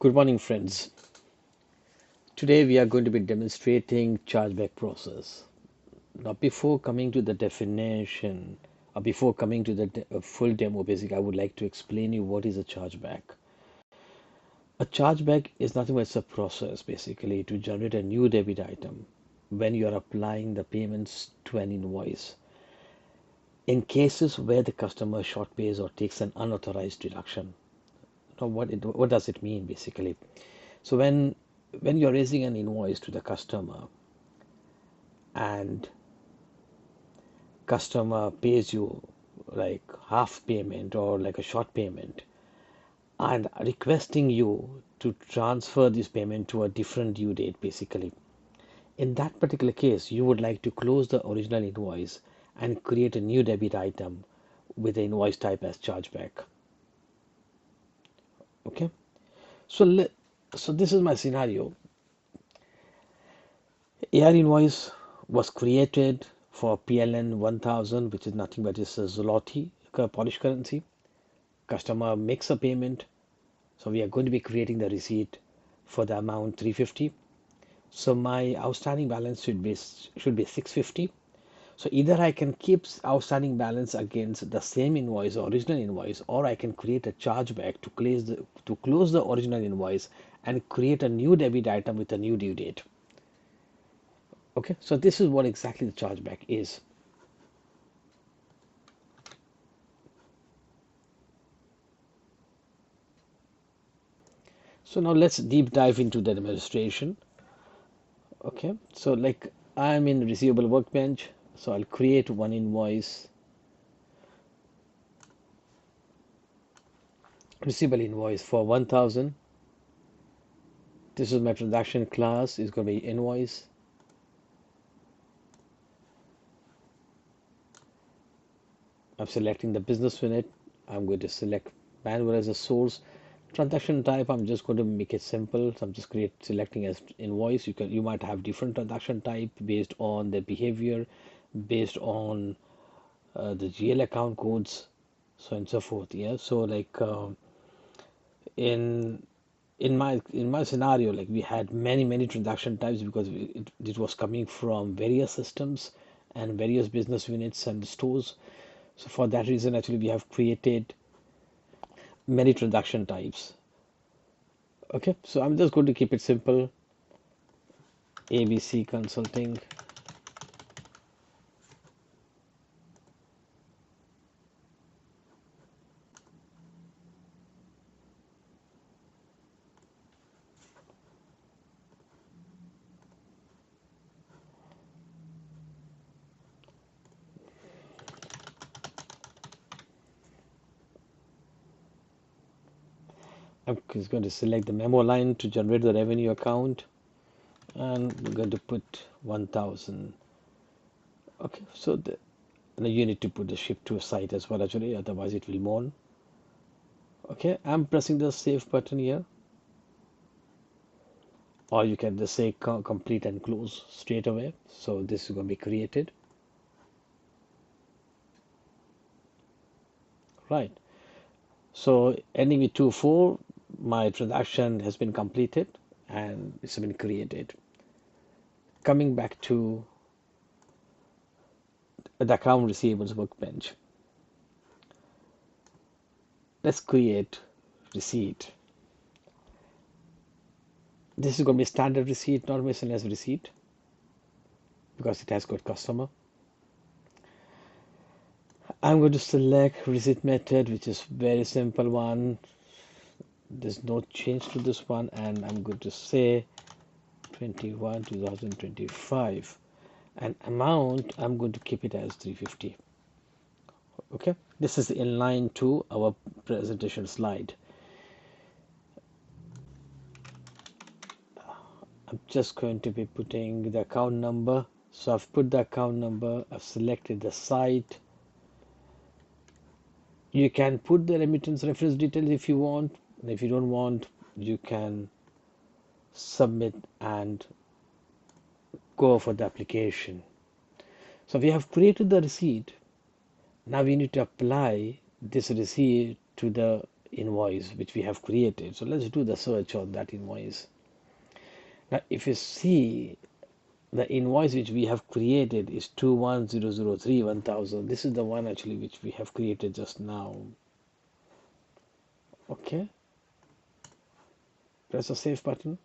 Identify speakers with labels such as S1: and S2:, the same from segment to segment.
S1: Good morning, friends. Today we are going to be demonstrating chargeback process. Now, before coming to the definition, or before coming to the full demo, basically, I would like to explain you what is a chargeback. A chargeback is nothing but a process, basically, to generate a new debit item when you are applying the payments to an invoice. In cases where the customer short pays or takes an unauthorized deduction. Now, what does it mean, basically? So when you're raising an invoice to the customer and customer pays you like half payment or like a short payment and requesting you to transfer this payment to a different due date, basically, in that particular case you would like to close the original invoice and create a new debit item with the invoice type as chargeback. Okay, so this is my scenario. AR invoice was created for PLN 1000, which is nothing but is a zloty Polish currency. Customer makes a payment, so we are going to be creating the receipt for the amount 350. So my outstanding balance should be 650. So either I can keep outstanding balance against the same invoice, original invoice, or I can create a chargeback to close the original invoice and create a new debit item with a new due date. Okay, so this is what exactly the chargeback is. So now let's deep dive into the demonstration. Okay, so like I'm in receivable workbench, so I'll create one invoice, receivable invoice for 1000. This is my transaction class, is going to be invoice. I'm selecting the business unit. I'm going to select manual as a source. Transaction type, I'm just going to make it simple. So I'm just selecting as invoice. You might have different transaction type based on the behavior, based on the GL account codes, so and so forth. Yeah. So like in my scenario, like we had many transaction types because it was coming from various systems and various business units and stores. So for that reason, actually, we have created many transaction types. Okay, so I'm just going to keep it simple. ABC Consulting. I'm just going to select the memo line to generate the revenue account, and we're going to put 1000. Okay, so you need to put the ship to a site as well, actually, otherwise it will mourn. Okay, I'm pressing the save button here, or you can just say complete and close straight away. So this is going to be created. Right. So ending with 24, my transaction has been completed and it's been created. Coming back to the account receivables workbench, let's create receipt. This is going to be standard receipt, not miscellaneous receipt, because it has got customer. I'm going to select receipt method, which is very simple one. There's no change to this one, and I'm going to say 21 2025, and amount I'm going to keep it as 350. Okay, this is in line to our presentation slide. I'm just going to be putting the account number. So I've put the account number, I've selected the site. You can put the remittance reference details if you want, and if you don't want, you can submit and go for the application. So we have created the receipt. Now we need to apply this receipt to the invoice which we have created. So let's do the search on that invoice. Now if you see, the invoice which we have created is 21003 1000. This is the one actually which we have created just now. Okay, press the save button.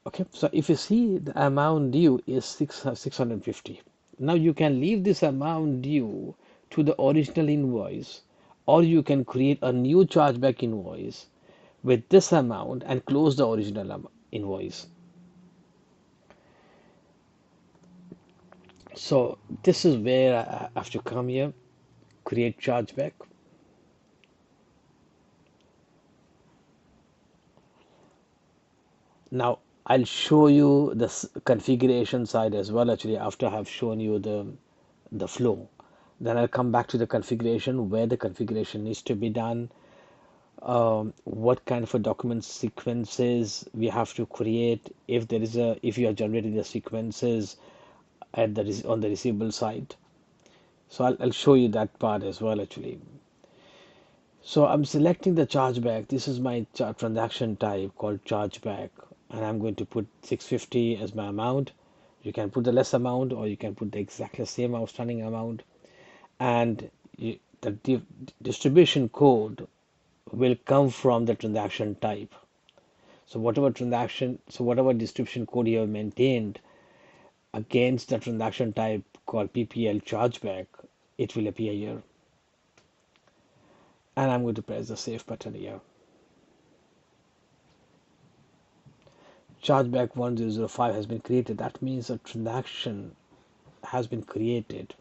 S1: Okay, so if you see, the amount due is 650. Now you can leave this amount due to the original invoice, or you can create a new chargeback invoice with this amount and close the original invoice. So this is where I have to come here, create chargeback. Now I'll show you the configuration side as well actually after I have shown you the flow. Then I'll come back to the configuration, where the configuration needs to be done, what kind of a document sequences we have to create if you are generating the sequences on the receivable side. So I'll show you that part as well actually. So I'm selecting the chargeback. This is my transaction type called chargeback, and I'm going to put 650 as my amount. You can put the less amount, or you can put the exactly same outstanding amount, and the distribution code will come from the transaction type. So whatever distribution code you have maintained against the transaction type called PPL chargeback, it will appear here. And I'm going to press the save button here. Chargeback 1005 has been created. That means a transaction has been created.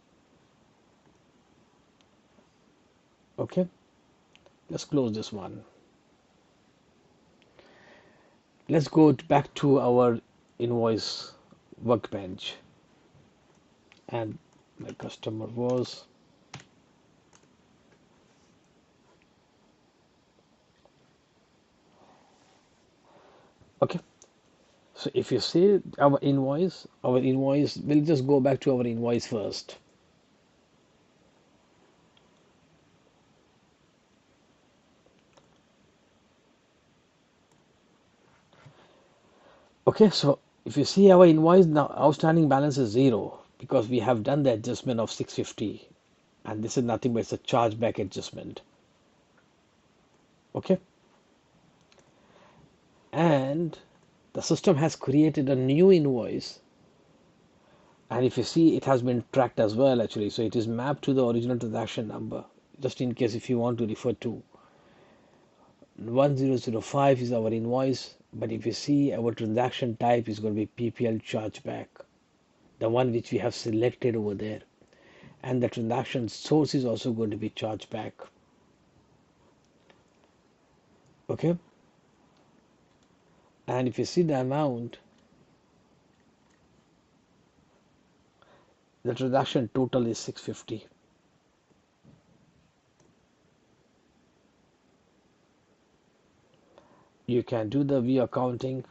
S1: Okay, let's close this one. Let's go back to our invoice workbench, and my customer was okay. So if you see our invoice, we'll just go back to our invoice first. Okay, so if you see our invoice now, outstanding balance is 0 because we have done the adjustment of 650, and this is nothing but it's a chargeback adjustment. Okay, and the system has created a new invoice, and if you see, it has been tracked as well actually. So it is mapped to the original transaction number, just in case if you want to refer to. 1005 is our invoice, but if you see, our transaction type is going to be PPL chargeback, the one which we have selected over there, and the transaction source is also going to be chargeback. Okay, and if you see the amount, the transaction total is 650. You can do the view accounting.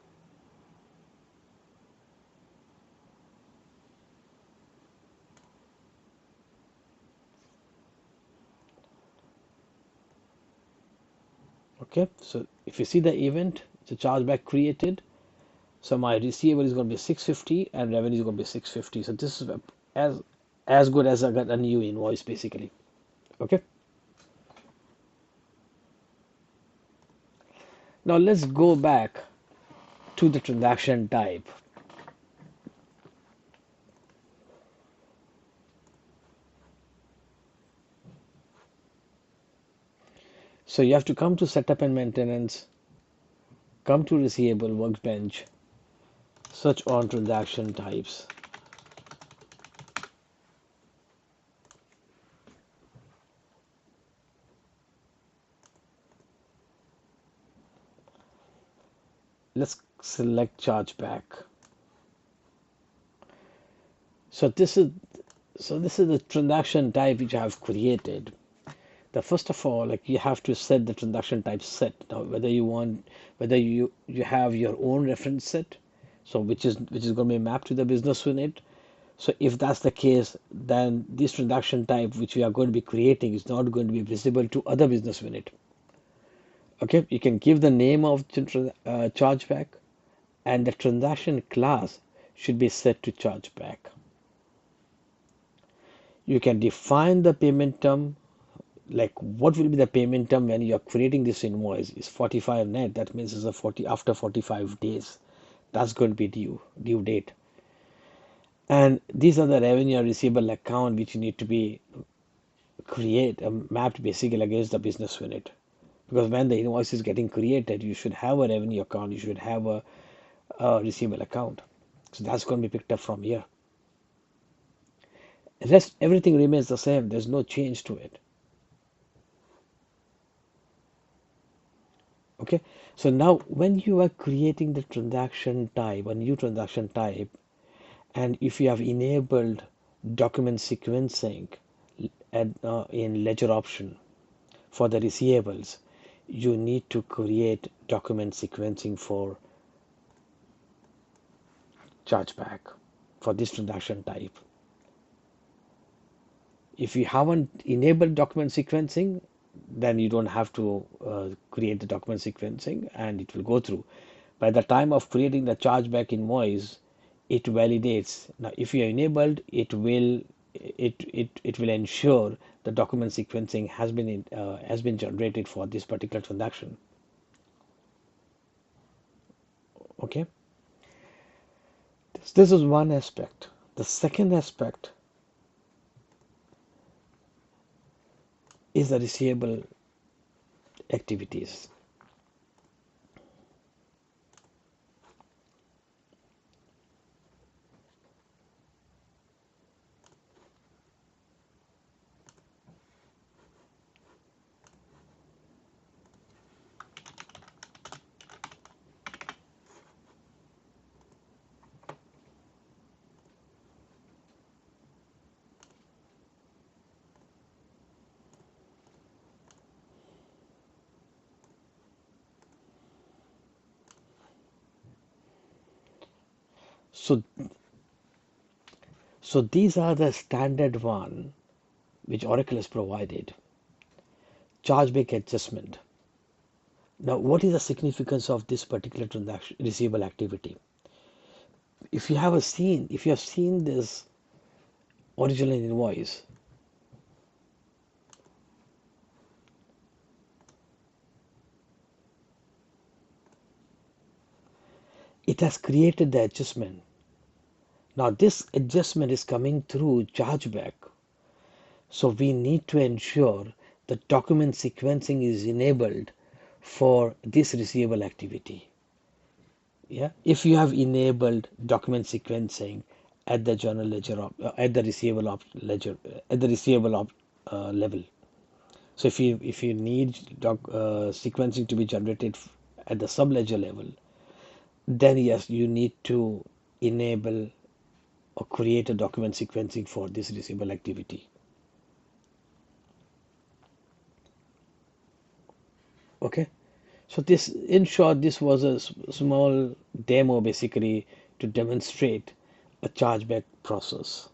S1: Okay, so if you see the event, the chargeback created, so my receivable is going to be 650 and revenue is going to be 650. So this is as good as a new invoice basically. Okay, now let's go back to the transaction type. So you have to come to setup and maintenance, come to receivable workbench, search on transaction types. Let's select chargeback. So this is the transaction type which I have created. The first of all, like, you have to set the transaction type set. Now whether you have your own reference set, so which is going to be mapped to the business unit, So if that's the case, then this transaction type which we are going to be creating is not going to be visible to other business unit. Okay, you can give the name of the chargeback, and the transaction class should be set to chargeback. You can define the payment term, like what will be the payment term when you are creating this invoice is 45 net. That means it's a 40 after 45 days. That's going to be due date. And these are the revenue or receivable account which you need to be create mapped basically against the business unit. Because when the invoice is getting created, you should have a revenue account, you should have a receivable account. So that's going to be picked up from here. Rest everything remains the same. There's no change to it. Okay. So now when you are creating the transaction type, a new transaction type, and if you have enabled document sequencing in ledger option for the receivables, you need to create document sequencing for chargeback for this transaction type. If you haven't enabled document sequencing, then you don't have to create the document sequencing and it will go through. By the time of creating the chargeback invoice, it validates. Now, if you are enabled, it will ensure the document sequencing has been generated for this particular transaction. Okay, this is one aspect. The second aspect is the receivable activities. So, so these are the standard one which Oracle has provided. Chargeback adjustment. Now, what is the significance of this particular transaction receivable activity? If you have seen this original invoice, it has created the adjustment. Now, this adjustment is coming through chargeback. So we need to ensure the document sequencing is enabled for this receivable activity. Yeah, if you have enabled document sequencing at the journal ledger at the receivable ledger at the receivable level. So if you need sequencing to be generated at the sub ledger level, then yes, you need to enable or create a document sequencing for this receivable activity. Okay, so this, in short, this was a small demo basically to demonstrate a chargeback process.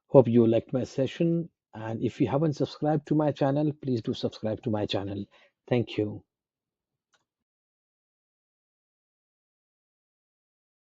S1: Hope you liked my session, and if you haven't subscribed to my channel, please do subscribe to my channel. Thank you.